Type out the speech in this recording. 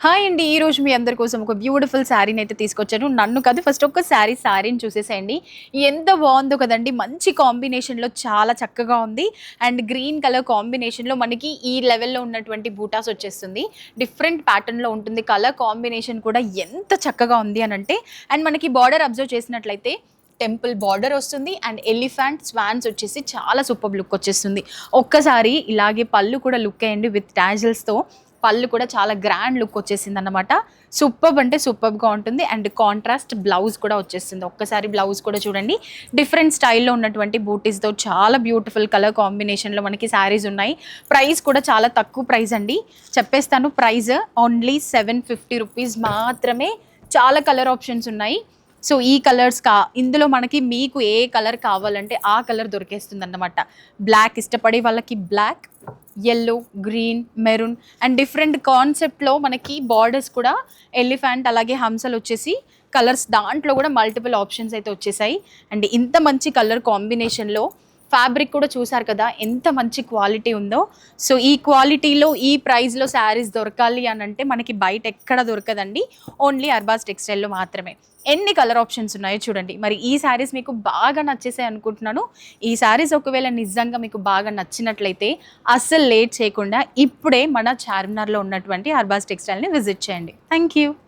Hi అండి. ఈరోజు మీ అందరి కోసం ఒక బ్యూటిఫుల్ శారీని అయితే తీసుకొచ్చాను. నన్ను కాదు, ఫస్ట్ ఒక శారీని చూసేసేయండి. ఎంత బాగుందో కదండి. మంచి కాంబినేషన్లో చాలా చక్కగా ఉంది. అండ్ గ్రీన్ కలర్ కాంబినేషన్లో మనకి ఈ లెవెల్లో ఉన్నటువంటి బూటాస్ వచ్చేస్తుంది. డిఫరెంట్ ప్యాటర్న్లో ఉంటుంది. కలర్ కాంబినేషన్ కూడా ఎంత చక్కగా ఉంది అని అంటే, అండ్ మనకి బార్డర్ అబ్జర్వ్ చేసినట్లయితే టెంపుల్ బార్డర్ వస్తుంది. అండ్ ఎలిఫెంట్ స్వాన్స్ వచ్చేసి చాలా సూపర్ లుక్ వచ్చేస్తుంది. ఒక్కసారి ఇలాగే పళ్ళు కూడా లుక్ అయ్యండి. విత్ టాజిల్స్తో పళ్ళు కూడా చాలా గ్రాండ్ లుక్ వచ్చేసింది అన్నమాట. సూపర్బ్ అంటే సూపర్బ్గా ఉంటుంది. అండ్ కాంట్రాస్ట్ బ్లౌజ్ కూడా వచ్చేస్తుంది. ఒక్కసారి బ్లౌజ్ కూడా చూడండి. డిఫరెంట్ స్టైల్లో ఉన్నటువంటి బూటీస్తో చాలా బ్యూటిఫుల్ కలర్ కాంబినేషన్లో మనకి శారీస్ ఉన్నాయి. ప్రైస్ కూడా చాలా తక్కువ ప్రైస్ అండి. చెప్పేస్తాను ప్రైస్ ఓన్లీ 750 రూపీస్ మాత్రమే. చాలా కలర్ ఆప్షన్స్ ఉన్నాయి. సో ఈ కలర్స్ ఇందులో మనకి మీకు ఏ కలర్ కావాలంటే ఆ కలర్ దొరికేస్తుంది అన్నమాట. బ్లాక్ ఇష్టపడే వాళ్ళకి black, yellow, green, maroon and different కాన్సెప్ట్లో మనకి బార్డర్స్ కూడా ఎలిఫెంట్ అలాగే హంసలు వచ్చేసి కలర్స్, దాంట్లో కూడా మల్టిపుల్ ఆప్షన్స్ అయితే వచ్చేసాయి. అండ్ ఇంత మంచి కలర్ కాంబినేషన్లో ఫ్యాబ్రిక్ కూడా చూసారు కదా ఎంత మంచి క్వాలిటీ ఉందో. సో ఈ క్వాలిటీలో ఈ ప్రైస్లో శారీస్ దొరకాలి అని అంటే మనకి బయట ఎక్కడ దొరకదండి. ఓన్లీ అర్బాస్ టెక్స్టైల్లో మాత్రమే. ఎన్ని కలర్ ఆప్షన్స్ ఉన్నాయో చూడండి. మరి ఈ శారీస్ మీకు బాగా నచ్చేసాయి అనుకుంటున్నాను. ఈ శారీస్ ఒకవేళ నిజంగా మీకు బాగా నచ్చినట్లయితే అస్సలు లేట్ చేయకుండా ఇప్పుడే మన చార్మినార్లో ఉన్నటువంటి అర్బాస్ టెక్స్టైల్ని విజిట్ చేయండి. Thank you.